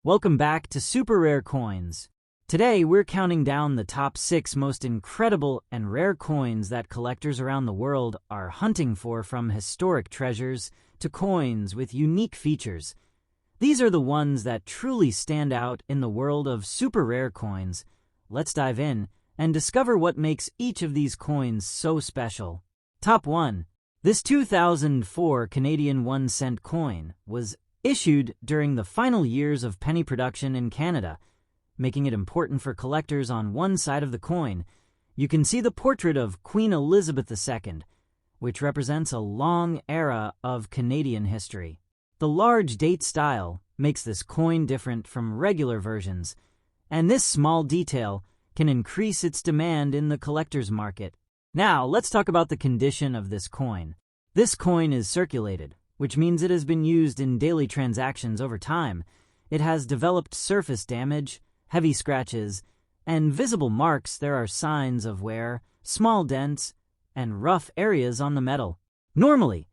Welcome back to Super Rare Coins. Today we're counting down the top 6 most incredible and rare coins that collectors around the world are hunting for, from historic treasures to coins with unique features. These are the ones that truly stand out in the world of super rare coins. Let's dive in and discover what makes each of these coins so special. Top 1. This 2004 Canadian 1-cent coin was issued during the final years of penny production in Canada, making it important for collectors. On one side of the coin, you can see the portrait of Queen Elizabeth II, which represents a long era of Canadian history. The large date style makes this coin different from regular versions, and this small detail can increase its demand in the collector's market. Now, let's talk about the condition of this coin. This coin is circulated, which means it has been used in daily transactions over time. It has developed surface damage, heavy scratches, and visible marks. There are signs of wear, small dents, and rough areas on the metal. Normally,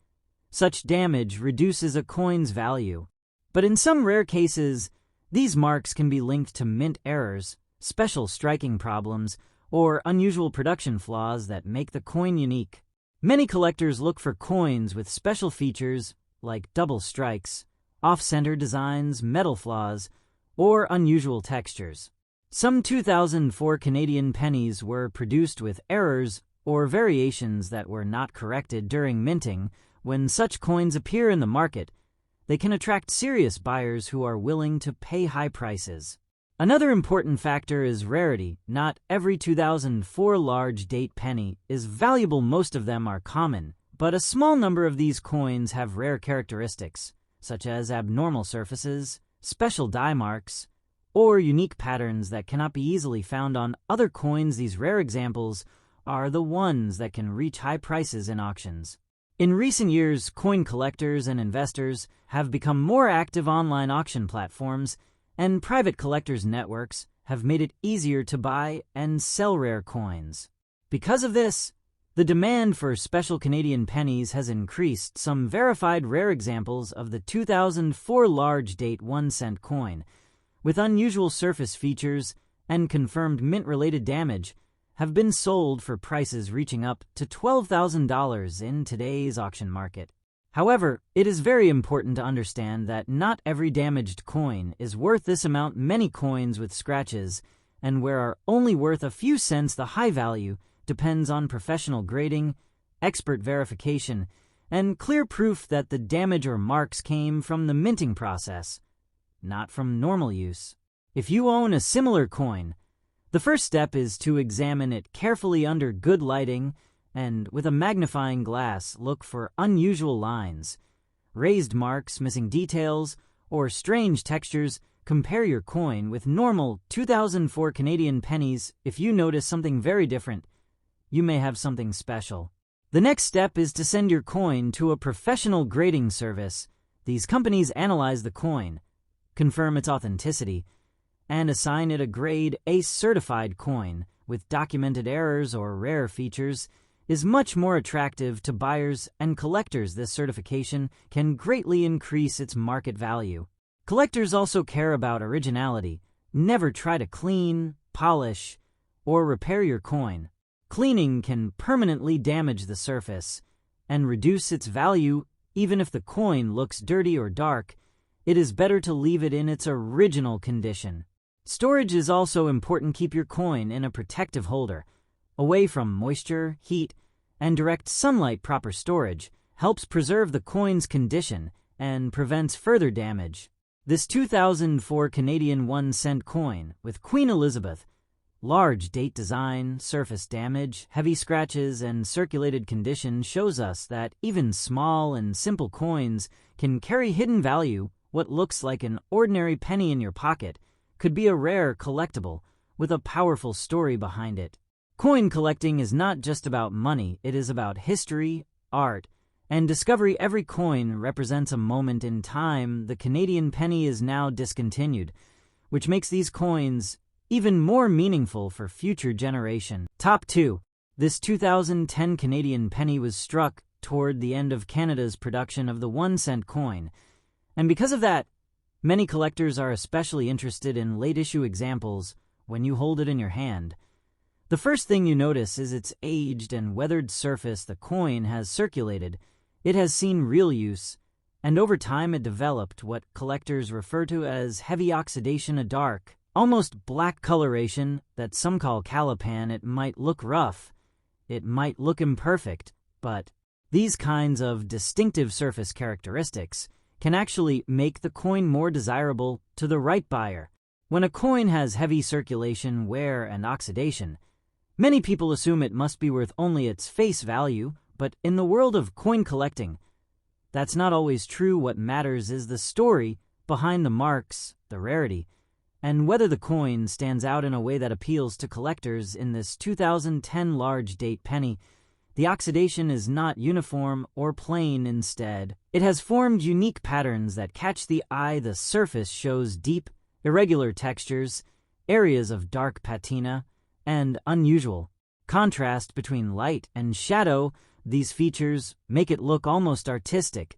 such damage reduces a coin's value, but in some rare cases, these marks can be linked to mint errors, special striking problems, or unusual production flaws that make the coin unique. Many collectors look for coins with special features like double strikes, off-center designs, metal flaws, or unusual textures. Some 2004 Canadian pennies were produced with errors or variations that were not corrected during minting. When such coins appear in the market, they can attract serious buyers who are willing to pay high prices. Another important factor is rarity. Not every 2004 large date penny is valuable. Most of them are common, but a small number of these coins have rare characteristics, such as abnormal surfaces, special die marks, or unique patterns that cannot be easily found on other coins. These rare examples are the ones that can reach high prices in auctions. In recent years, coin collectors and investors have become more active. Online auction platforms and private collectors' networks have made it easier to buy and sell rare coins. Because of this, the demand for special Canadian pennies has increased. Some verified rare examples of the 2004 large date 1-cent coin, with unusual surface features and confirmed mint-related damage, have been sold for prices reaching up to $12,000 in today's auction market. However, it is very important to understand that not every damaged coin is worth this amount. Many coins with scratches and wear are only worth a few cents. The high value depends on professional grading, expert verification, and clear proof that the damage or marks came from the minting process, not from normal use. If you own a similar coin, the first step is to examine it carefully under good lighting, and with a magnifying glass, look for unusual lines, raised marks, missing details, or strange textures. Compare your coin with normal 2004 Canadian pennies. If you notice something very different, you may have something special. The next step is to send your coin to a professional grading service. These companies analyze the coin, confirm its authenticity, and assign it a grade A. Certified coin with documented errors or rare features is much more attractive to buyers and collectors. This certification can greatly increase its market value. Collectors also care about originality. Never try to clean, polish, or repair your coin. Cleaning can permanently damage the surface and reduce its value. Even if the coin looks dirty or dark, it is better to leave it in its original condition. Storage is also important. Keep your coin in a protective holder, away from moisture, heat, and direct sunlight. Proper storage helps preserve the coin's condition and prevents further damage. This 2004 Canadian 1-cent coin with Queen Elizabeth, large date design, surface damage, heavy scratches, and circulated condition shows us that even small and simple coins can carry hidden value. What looks like an ordinary penny in your pocket could be a rare collectible with a powerful story behind it. Coin collecting is not just about money, it is about history, art, and discovery. Every coin represents a moment in time. The Canadian penny is now discontinued, which makes these coins even more meaningful for future generation. Top 2. This 2010 Canadian penny was struck toward the end of Canada's production of the 1-cent coin, and because of that, Many collectors are especially interested in late-issue examples when you hold it in your hand. The first thing you notice is its aged and weathered surface. The coin has circulated. It has seen real use, and over time it developed what collectors refer to as heavy oxidation, a dark, almost black coloration that some call calipan. It might look rough, it might look imperfect, but these kinds of distinctive surface characteristics can actually make the coin more desirable to the right buyer. When a coin has heavy circulation, wear, and oxidation, many people assume it must be worth only its face value, but in the world of coin collecting, that's not always true. What matters is the story behind the marks, the rarity, and whether the coin stands out in a way that appeals to collectors. In this 2010 large date penny, the oxidation is not uniform or plain. Instead, it has formed unique patterns that catch the eye. The surface shows deep, irregular textures, areas of dark patina, and unusual contrast between light and shadow. These features make it look almost artistic,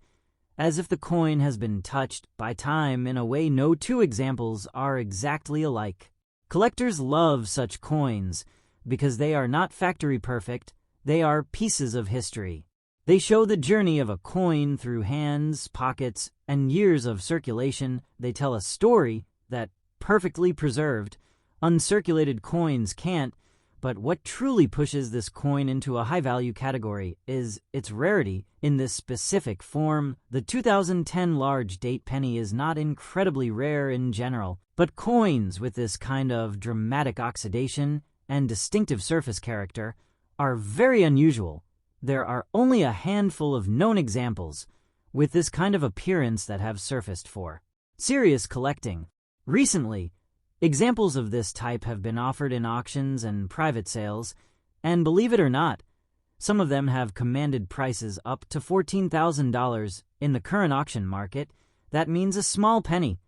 as if the coin has been touched by time in a way no two examples are exactly alike. Collectors love such coins because they are not factory perfect, they are pieces of history. They show the journey of a coin through hands, pockets, and years of circulation. They tell a story that, perfectly preserved, uncirculated coins can't. But what truly pushes this coin into a high-value category is its rarity. In this specific form, the 2010 large date penny is not incredibly rare in general, but coins with this kind of dramatic oxidation and distinctive surface character are very unusual. There are only a handful of known examples with this kind of appearance that have surfaced for serious collecting. Recently, examples of this type have been offered in auctions and private sales, and believe it or not, some of them have commanded prices up to $14,000 in the current auction market. That means a small penny,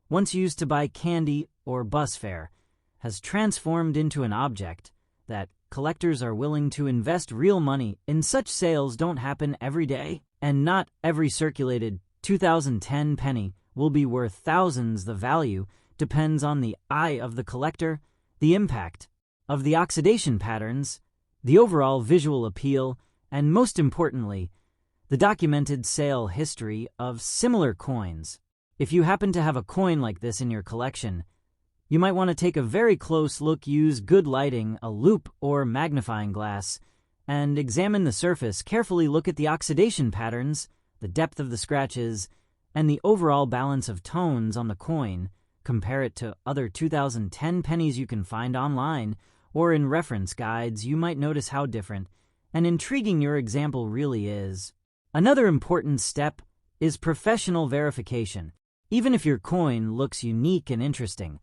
once used to buy candy or bus fare, has transformed into an object that collectors are willing to invest real money in. Such sales don't happen every day, and not every circulated 2010 penny will be worth thousands. The value depends on the eye of the collector, the impact of the oxidation patterns, the overall visual appeal, and most importantly, the documented sale history of similar coins. If you happen to have a coin like this in your collection, you might want to take a very close look. Use good lighting, a loupe or magnifying glass, and examine the surface carefully. Look at the oxidation patterns, the depth of the scratches, and the overall balance of tones on the coin. Compare it to other 2010 pennies you can find online or in reference guides. You might notice how different and intriguing your example really is. Another important step is professional verification. Even if your coin looks unique and interesting,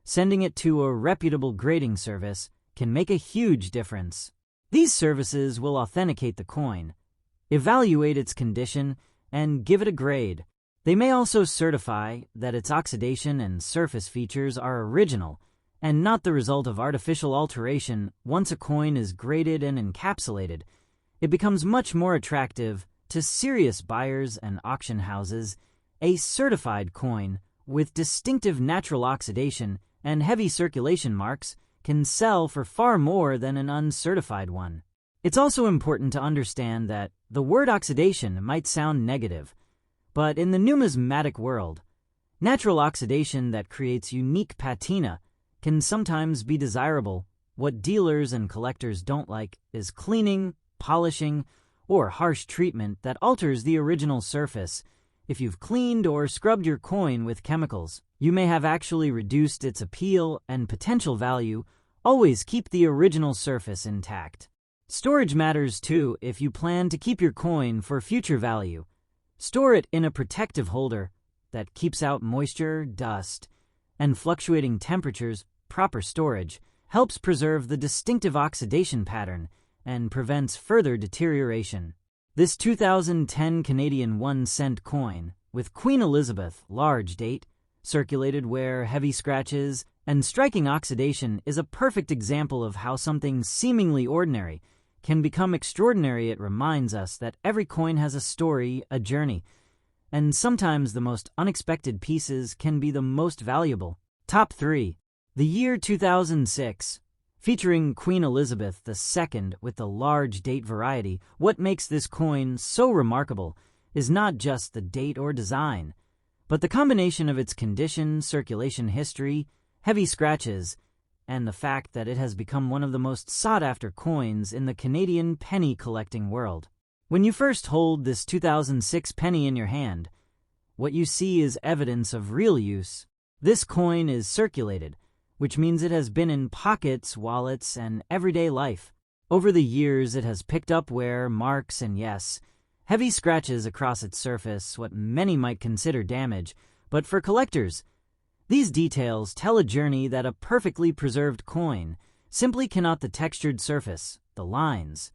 sending it to a reputable grading service can make a huge difference. These services will authenticate the coin, evaluate its condition, and give it a grade. They may also certify that its oxidation and surface features are original and not the result of artificial alteration. Once a coin is graded and encapsulated, it becomes much more attractive to serious buyers and auction houses. A certified coin with distinctive natural oxidation and heavy circulation marks can sell for far more than an uncertified one. It's also important to understand that the word oxidation might sound negative, but in the numismatic world, natural oxidation that creates unique patina can sometimes be desirable. What dealers and collectors don't like is cleaning, polishing, or harsh treatment that alters the original surface. If you've cleaned or scrubbed your coin with chemicals, you may have actually reduced its appeal and potential value. Always keep the original surface intact. Storage matters too. If you plan to keep your coin for future value, store it in a protective holder that keeps out moisture, dust, and fluctuating temperatures. Proper storage helps preserve the distinctive oxidation pattern and prevents further deterioration. This 2010 Canadian 1-cent coin with Queen Elizabeth large date, circulated wear, heavy scratches, and striking oxidation is a perfect example of how something seemingly ordinary can become extraordinary. It reminds us that every coin has a story, a journey, and sometimes the most unexpected pieces can be the most valuable. Top 3. The year 2006. Featuring Queen Elizabeth II with the large date variety, what makes this coin so remarkable is not just the date or design, but the combination of its condition, circulation history, heavy scratches, and the fact that it has become one of the most sought-after coins in the Canadian penny collecting world. When you first hold this 2006 penny in your hand, what you see is evidence of real use. This coin is circulated, which means it has been in pockets, wallets, and everyday life. Over the years, it has picked up wear, marks, and yes, heavy scratches across its surface, what many might consider damage. But for collectors, these details tell a journey that a perfectly preserved coin simply cannot. The textured surface, the lines,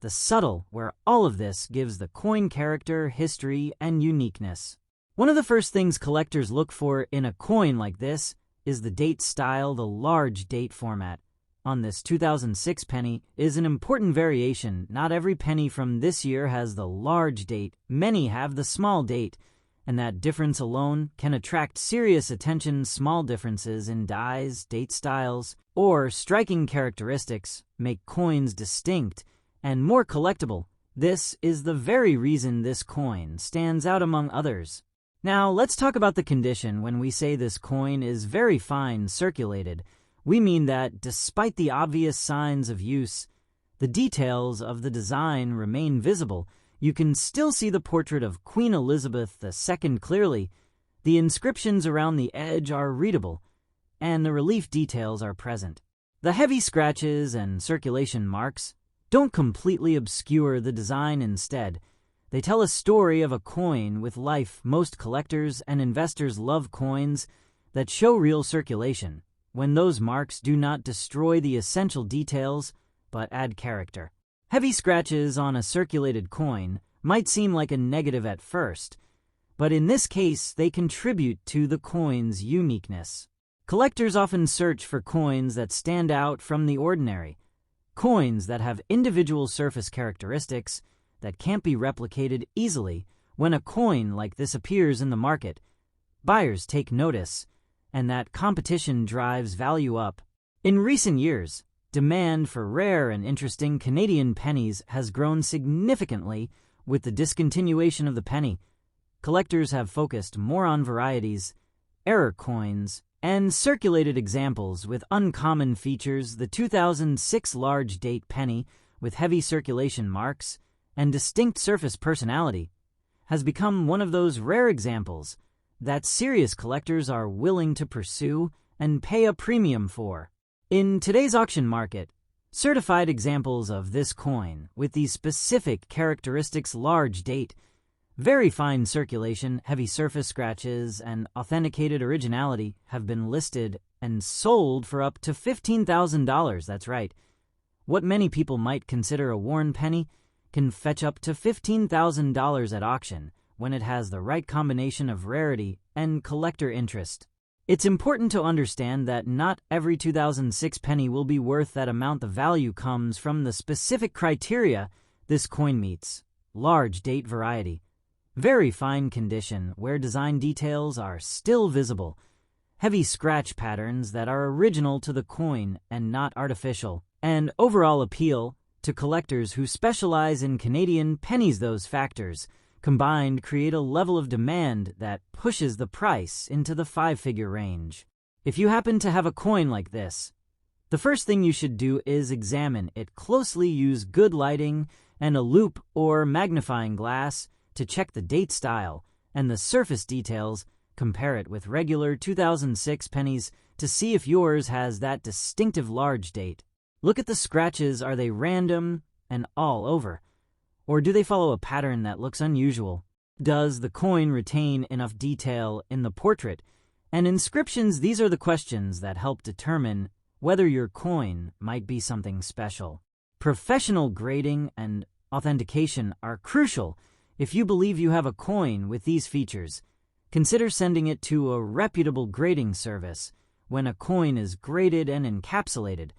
the subtle, where all of this gives the coin character, history, and uniqueness. One of the first things collectors look for in a coin like this is the date style. The large date format on this 2006 penny is an important variation. Not every penny from this year has the large date. Many have the small date, and that difference alone can attract serious attention. Small differences in dies, date styles, or striking characteristics make coins distinct and more collectible. This is the very reason this coin stands out among others. Now, let's talk about the condition. When we say this coin is very fine circulated, we mean that despite the obvious signs of use, the details of the design remain visible. You can still see the portrait of Queen Elizabeth II clearly, the inscriptions around the edge are readable, and the relief details are present. The heavy scratches and circulation marks don't completely obscure the design. Instead, they tell a story of a coin with life. Most collectors and investors love coins that show real circulation, when those marks do not destroy the essential details but add character. Heavy scratches on a circulated coin might seem like a negative at first, but in this case they contribute to the coin's uniqueness. Collectors often search for coins that stand out from the ordinary, coins that have individual surface characteristics that can't be replicated easily. When a coin like this appears in the market, buyers take notice, and that competition drives value up. In recent years, demand for rare and interesting Canadian pennies has grown significantly. With the discontinuation of the penny, collectors have focused more on varieties, error coins, and circulated examples with uncommon features. The 2006 large date penny, with heavy circulation marks and distinct surface personality, has become one of those rare examples that serious collectors are willing to pursue and pay a premium for. In today's auction market, certified examples of this coin with these specific characteristics, large date, very fine circulation, heavy surface scratches, and authenticated originality, have been listed and sold for up to $15,000. That's right. What many people might consider a worn penny can fetch up to $15,000 at auction when it has the right combination of rarity and collector interest. It's important to understand that not every 2006 penny will be worth that amount. The value comes from the specific criteria this coin meets: large date variety, very fine condition where design details are still visible, heavy scratch patterns that are original to the coin and not artificial, and overall appeal to collectors who specialize in Canadian pennies. Those factors combined create a level of demand that pushes the price into the five-figure range. If you happen to have a coin like this, the first thing you should do is examine it closely. Use good lighting and a loupe or magnifying glass to check the date style and the surface details. Compare it with regular 2006 pennies to see if yours has that distinctive large date. Look at the scratches. Are they random and all over, or do they follow a pattern that looks unusual? Does the coin retain enough detail in the portrait and inscriptions? These are the questions that help determine whether your coin might be something special. Professional grading and authentication are crucial. If you believe you have a coin with these features, consider sending it to a reputable grading service. When a coin is graded and encapsulated,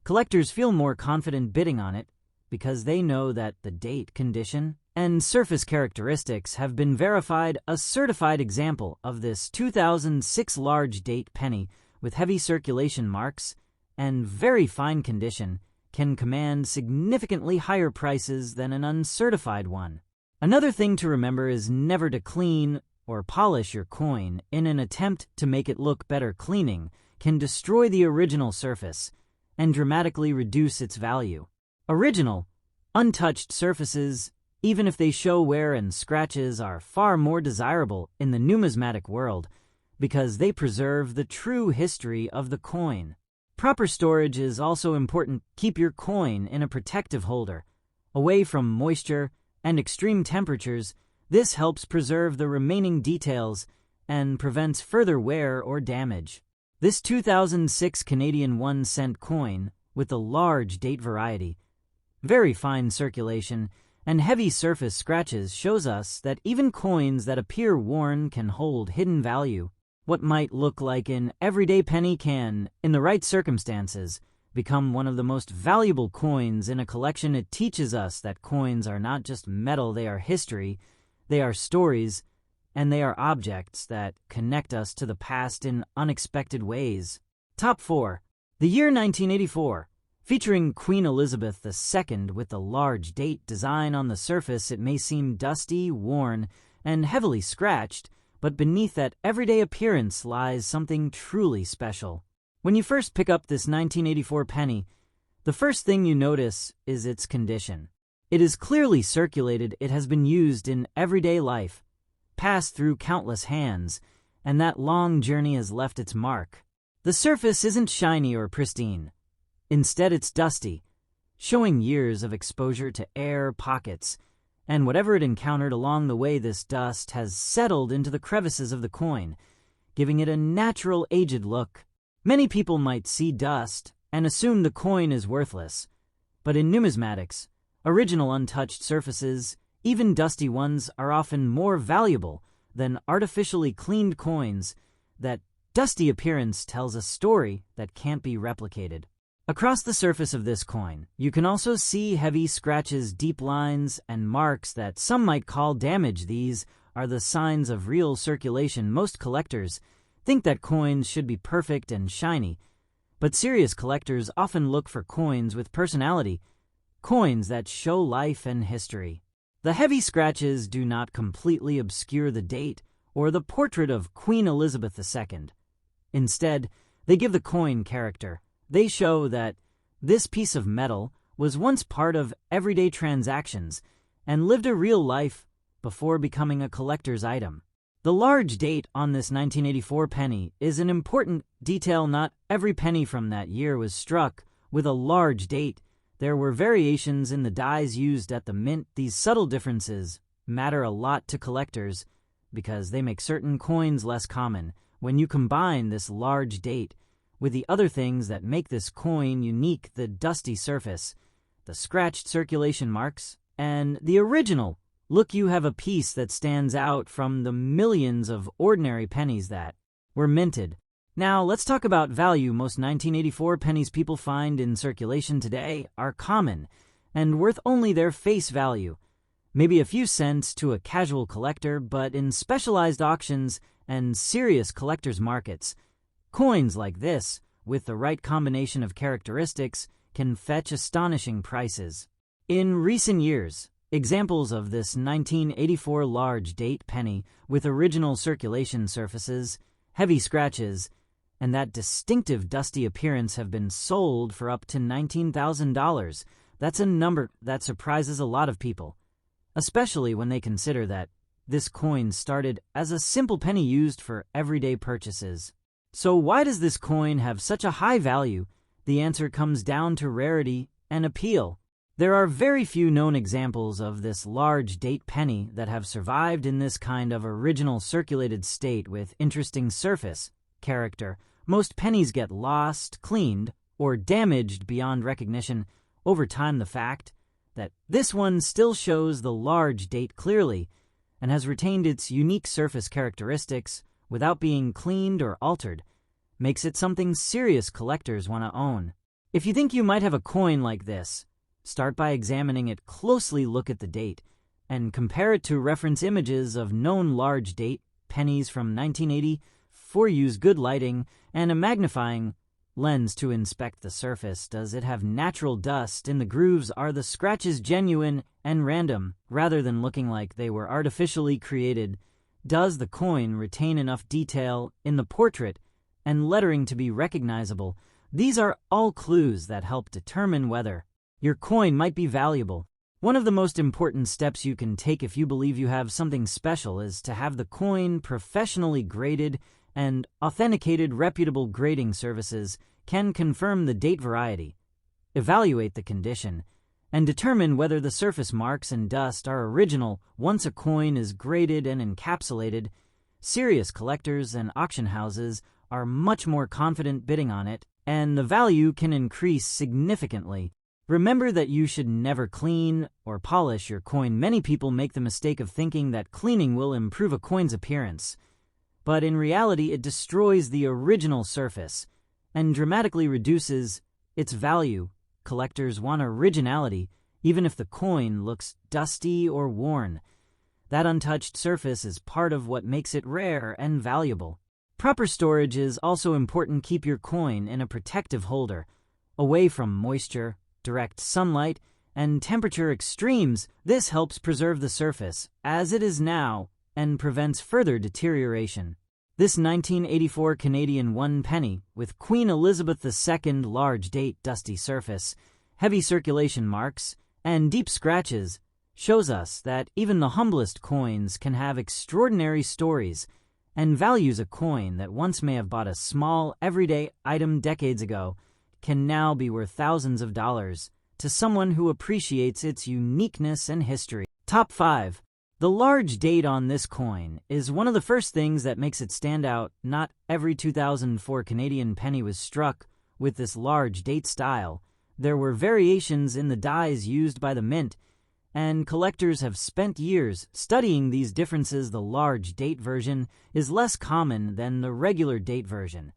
collectors feel more confident bidding on it because they know that the date, condition, and surface characteristics have been verified. A certified example of this 2006 large date penny with heavy circulation marks and very fine condition can command significantly higher prices than an uncertified one. Another thing to remember is never to clean or polish your coin. In an attempt to make it look better, cleaning can destroy the original surface and dramatically reduce its value. Original, untouched surfaces, even if they show wear and scratches, are far more desirable in the numismatic world because they preserve the true history of the coin. Proper storage is also important. Keep your coin in a protective holder, away from moisture and extreme temperatures. This helps preserve the remaining details and prevents further wear or damage. This 2006 Canadian 1-cent coin with the large date variety, very fine circulation, and heavy surface scratches shows us that even coins that appear worn can hold hidden value. What might look like an everyday penny can, in the right circumstances, become one of the most valuable coins in a collection. It teaches us that coins are not just metal, they are history, they are stories, and they are objects that connect us to the past in unexpected ways. Top 4. The year 1984. Featuring Queen Elizabeth II with the large date design on the surface. It may seem dusty, worn, and heavily scratched, but beneath that everyday appearance lies something truly special. When you first pick up this 1984 penny, the first thing you notice is its condition. It is clearly circulated. It has been used in everyday life, passed through countless hands, and that long journey has left its mark. The surface isn't shiny or pristine. Instead, it's dusty, showing years of exposure to air pockets, and whatever it encountered along the way. This dust has settled into the crevices of the coin, giving it a natural aged look. Many people might see dust and assume the coin is worthless, but in numismatics, original untouched surfaces, even dusty ones, are often more valuable than artificially cleaned coins. That dusty appearance tells a story that can't be replicated. Across the surface of this coin, you can also see heavy scratches, deep lines, and marks that some might call damage. These are the signs of real circulation. Most collectors think that coins should be perfect and shiny, but serious collectors often look for coins with personality, coins that show life and history. The heavy scratches do not completely obscure the date or the portrait of Queen Elizabeth II. Instead, they give the coin character. They show that this piece of metal was once part of everyday transactions and lived a real life before becoming a collector's item. The large date on this 1984 penny is an important detail. Not every penny from that year was struck with a large date. There were variations in the dies used at the mint. These subtle differences matter a lot to collectors because they make certain coins less common. When you combine this large date with the other things that make this coin unique, the dusty surface, the scratched circulation marks, and the original look, you have a piece that stands out from the millions of ordinary pennies that were minted. Now, let's talk about value. Most 1984 pennies people find in circulation today are common and worth only their face value, maybe a few cents to a casual collector, but in specialized auctions and serious collectors' markets, coins like this, with the right combination of characteristics, can fetch astonishing prices. In recent years, examples of this 1984 large date penny with original circulation surfaces, heavy scratches, and that distinctive dusty appearance have been sold for up to $19,000. That's a number that surprises a lot of people, especially when they consider that this coin started as a simple penny used for everyday purchases. So why does this coin have such a high value? The answer comes down to rarity and appeal. There are very few known examples of this large date penny that have survived in this kind of original circulated state with interesting surface character. Most pennies get lost, cleaned, or damaged beyond recognition over time. The fact that this one still shows the large date clearly and has retained its unique surface characteristics without being cleaned or altered makes it something serious collectors want to own. If you think you might have a coin like this, start by examining it closely. Look at the date. and compare it to reference images of known large date pennies from 1980. Use good lighting and a magnifying lens to inspect the surface. Does it have natural dust in the grooves? Are the scratches genuine and random, rather than looking like they were artificially created? Does the coin retain enough detail in the portrait and lettering to be recognizable? These are all clues that help determine whether your coin might be valuable. One of the most important steps you can take if you believe you have something special is to have the coin professionally graded and authenticated. Reputable grading services can confirm the date, variety, evaluate the condition, and determine whether the surface marks and dust are original. Once a coin is graded and encapsulated, serious collectors and auction houses are much more confident bidding on it, and the value can increase significantly. Remember that you should never clean or polish your coin. Many people make the mistake of thinking that cleaning will improve a coin's appearance, but in reality it destroys the original surface and dramatically reduces its value. Collectors want originality, even if the coin looks dusty or worn. That untouched surface is part of what makes it rare and valuable. Proper storage is also important. Keep your coin in a protective holder, away from moisture, direct sunlight, and temperature extremes. This helps preserve the surface as it is now and prevents further deterioration. This 1984 Canadian 1 penny with Queen Elizabeth II large date dusty surface, heavy circulation marks, and deep scratches shows us that even the humblest coins can have extraordinary stories and values. A coin that once may have bought a small, everyday item decades ago can now be worth thousands of dollars to someone who appreciates its uniqueness and history. Top 5. The large date on this coin is one of the first things that makes it stand out. Not every 2004 Canadian penny was struck with this large date style. There were variations in the dies used by the mint, and collectors have spent years studying these differences. The large date version is less common than the regular date version,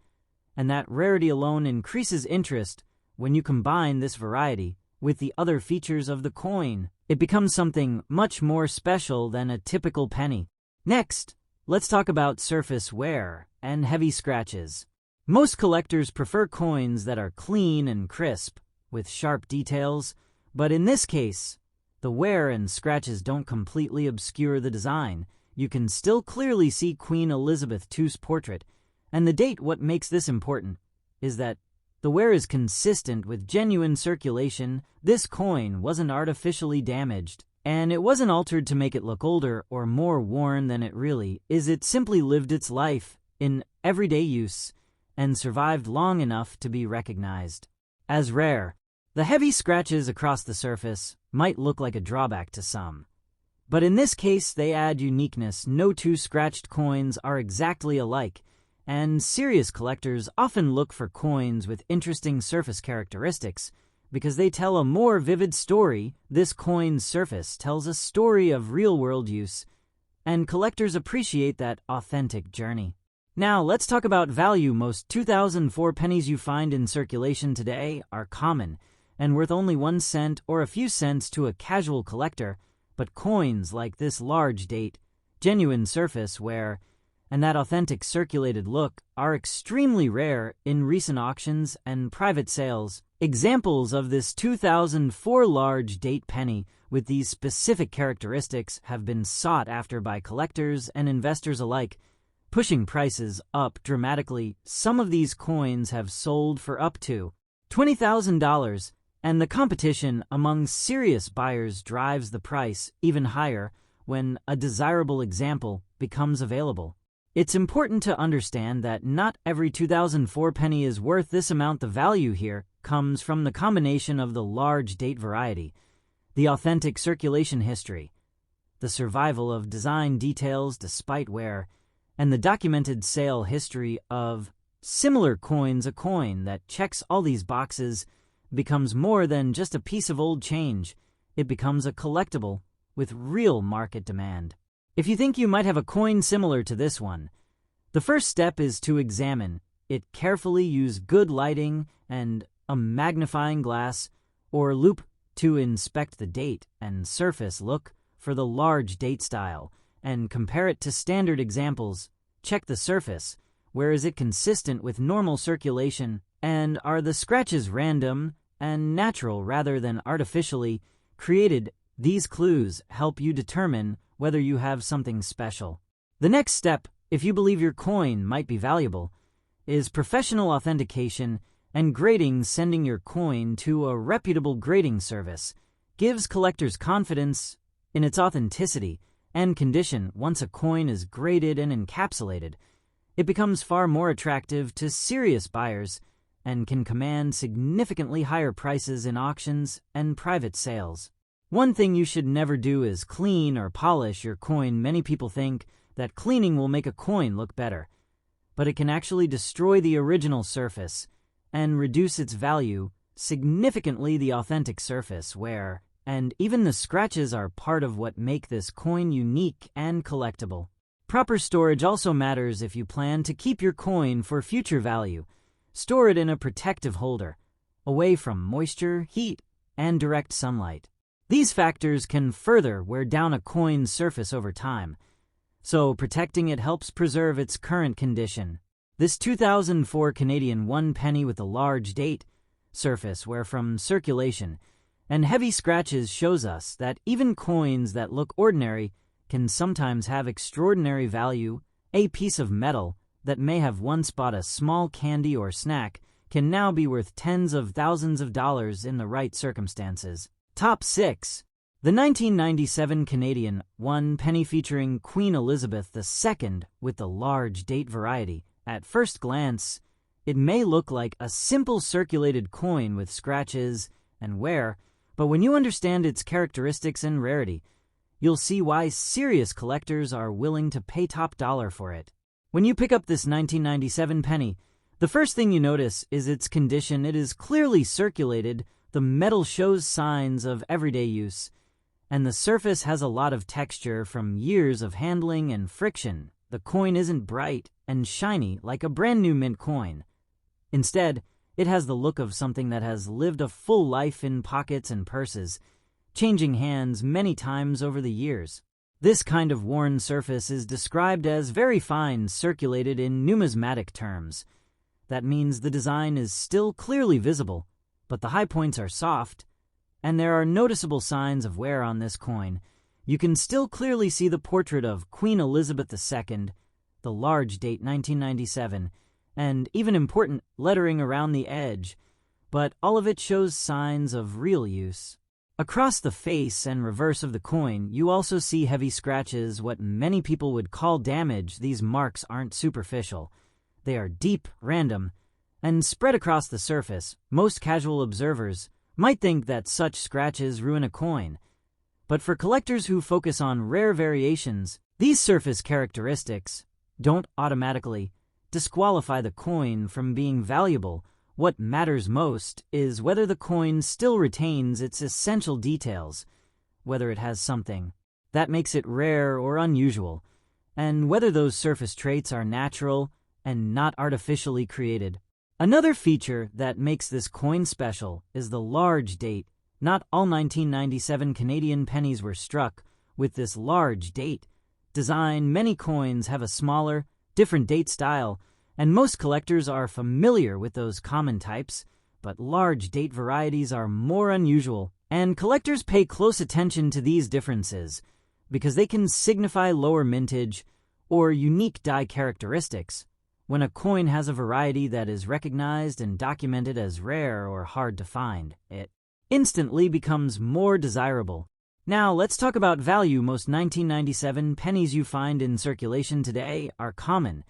and that rarity alone increases interest. When you combine this variety with the other features of the coin, it becomes something much more special than a typical penny. Next, let's talk about surface wear and heavy scratches. Most collectors prefer coins that are clean and crisp, with sharp details, but in this case, the wear and scratches don't completely obscure the design. You can still clearly see Queen Elizabeth II's portrait and the date. What makes this important is that the wear is consistent with genuine circulation. This coin wasn't artificially damaged, and it wasn't altered to make it look older or more worn than it really is. It simply lived its life in everyday use and survived long enough to be recognized as rare. The heavy scratches across the surface might look like a drawback to some, but in this case they add uniqueness. No two scratched coins are exactly alike, and serious collectors often look for coins with interesting surface characteristics because they tell a more vivid story. This coin's surface tells a story of real-world use, and collectors appreciate that authentic journey. Now, let's talk about value. Most 2004 pennies you find in circulation today are common and worth only 1 cent or a few cents to a casual collector, but coins like this large date, genuine surface wear, and that authentic circulated look are extremely rare in recent auctions and private sales. Examples of this 2004 large date penny with these specific characteristics have been sought after by collectors and investors alike, pushing prices up dramatically. Some of these coins have sold for up to $20,000, and the competition among serious buyers drives the price even higher when a desirable example becomes available. It's important to understand that not every 2004 penny is worth this amount. The value here comes from the combination of the large date variety, the authentic circulation history, the survival of design details despite wear, and the documented sale history of similar coins. A coin that checks all these boxes becomes more than just a piece of old change. It becomes a collectible with real market demand. If you think you might have a coin similar to this one, the first step is to examine it carefully. Use good lighting and a magnifying glass or loupe to inspect the date and surface. Look for the large date style and compare it to standard examples. Check the surface. Where is it consistent with normal circulation? And are the scratches random and natural rather than artificially created? These clues help you determine whether you have something special. The next step, if you believe your coin might be valuable, is professional authentication and grading. Sending your coin to a reputable grading service gives collectors confidence in its authenticity and condition. Once a coin is graded and encapsulated, it becomes far more attractive to serious buyers and can command significantly higher prices in auctions and private sales. One thing you should never do is clean or polish your coin. Many people think that cleaning will make a coin look better, but it can actually destroy the original surface and reduce its value significantly. The authentic surface, wear, and even the scratches are part of what make this coin unique and collectible. Proper storage also matters. If you plan to keep your coin for future value, store it in a protective holder, away from moisture, heat, and direct sunlight. These factors can further wear down a coin's surface over time, so protecting it helps preserve its current condition. This 2004 Canadian 1 penny with a large date surface wear from circulation and heavy scratches shows us that even coins that look ordinary can sometimes have extraordinary value. A piece of metal that may have once bought a small candy or snack can now be worth tens of thousands of dollars in the right circumstances. Top 6. The 1997 Canadian 1 penny featuring Queen Elizabeth II with the large date variety. At first glance, it may look like a simple circulated coin with scratches and wear, but when you understand its characteristics and rarity, you'll see why serious collectors are willing to pay top dollar for it. When you pick up this 1997 penny, the first thing you notice is its condition. It is clearly circulated, the metal shows signs of everyday use, and the surface has a lot of texture from years of handling and friction. The coin isn't bright and shiny like a brand new mint coin. Instead, it has the look of something that has lived a full life in pockets and purses, changing hands many times over the years. This kind of worn surface is described as very fine, circulated in numismatic terms. That means the design is still clearly visible, but the high points are soft, and there are noticeable signs of wear on this coin. You can still clearly see the portrait of Queen Elizabeth II, the large date 1997, and even important lettering around the edge, but all of it shows signs of real use. Across the face and reverse of the coin, you also see heavy scratches, what many people would call damage. These marks aren't superficial. They are deep, random, and spread across the surface. Most casual observers might think that such scratches ruin a coin, but for collectors who focus on rare variations, these surface characteristics don't automatically disqualify the coin from being valuable. What matters most is whether the coin still retains its essential details, whether it has something that makes it rare or unusual, and whether those surface traits are natural and not artificially created. Another feature that makes this coin special is the large date. Not all 1997 Canadian pennies were struck with this large date design. Many coins have a smaller, different date style, and most collectors are familiar with those common types, but large date varieties are more unusual, and collectors pay close attention to these differences because they can signify lower mintage or unique die characteristics. When a coin has a variety that is recognized and documented as rare or hard to find, it instantly becomes more desirable. Now, let's talk about value. Most 1997 pennies you find in circulation today are common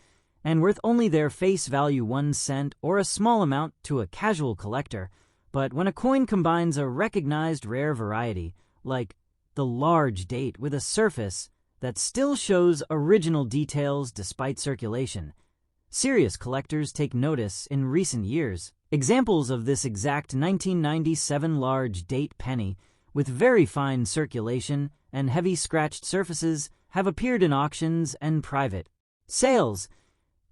and worth only their face value, 1 cent or a small amount to a casual collector. But when a coin combines a recognized rare variety, like the large date, with a surface that still shows original details despite circulation, serious collectors take notice. In recent years, examples of this exact 1997 large date penny with very fine circulation and heavy scratched surfaces have appeared in auctions and private sales.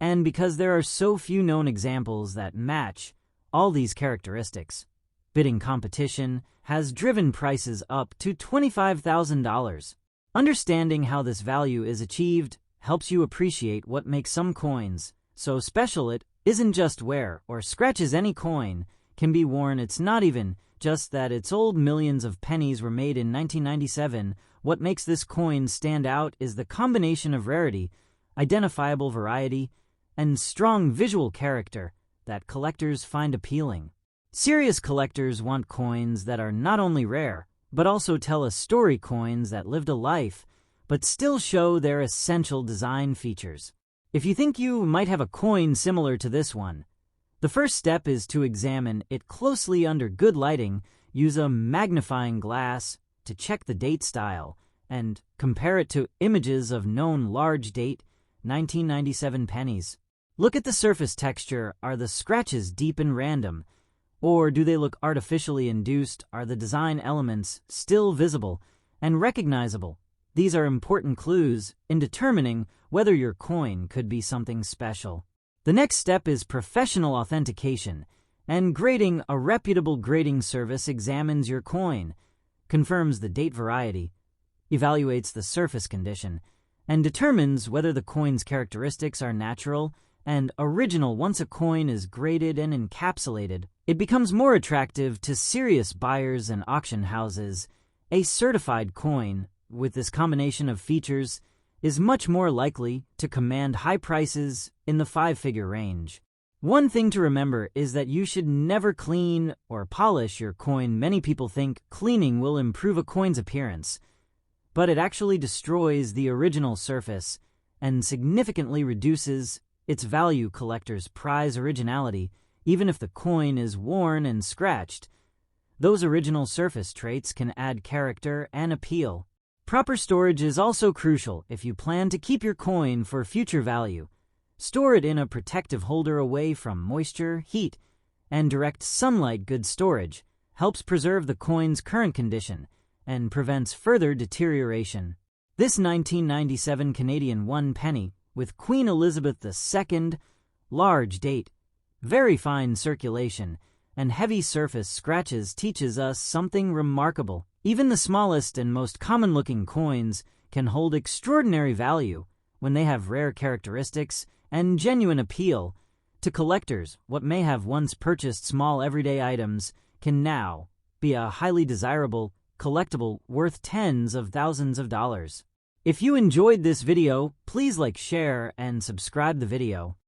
And because there are so few known examples that match all these characteristics, bidding competition has driven prices up to $25,000. Understanding how this value is achieved helps you appreciate what makes some coins so special. It isn't just wear or scratches. Any coin can be worn. It's not even just that it's old. Millions of pennies were made in 1997. What makes this coin stand out is the combination of rarity, identifiable variety, and strong visual character that collectors find appealing. Serious collectors want coins that are not only rare, but also tell a story. Coins that lived a life, but still show their essential design features. If you think you might have a coin similar to this one, the first step is to examine it closely under good lighting. Use a magnifying glass to check the date style and compare it to images of known large date 1997 pennies. Look at the surface texture. Are the scratches deep and random? Or do they look artificially induced? Are the design elements still visible and recognizable? These are important clues in determining whether your coin could be something special. The next step is professional authentication and grading. A reputable grading service examines your coin, confirms the date, variety, evaluates the surface condition, and determines whether the coin's characteristics are natural and original. Once a coin is graded and encapsulated, it becomes more attractive to serious buyers and auction houses. A certified coin with this combination of features is much more likely to command high prices in the five-figure range. One thing to remember is that you should never clean or polish your coin. Many people think cleaning will improve a coin's appearance, but it actually destroys the original surface and significantly reduces its value. Collectors prize originality. Even if the coin is worn and scratched, those original surface traits can add character and appeal. Proper storage is also crucial. If you plan to keep your coin for future value, store it in a protective holder away from moisture, heat, and direct sunlight. Good storage helps preserve the coin's current condition and prevents further deterioration. This 1997 Canadian 1 penny with Queen Elizabeth II, large date, very fine circulation, and heavy surface scratches teaches us something remarkable. Even the smallest and most common-looking coins can hold extraordinary value when they have rare characteristics and genuine appeal. To collectors, what may have once purchased small everyday items can now be a highly desirable collectible worth tens of thousands of dollars. If you enjoyed this video, please like, share, and subscribe the video.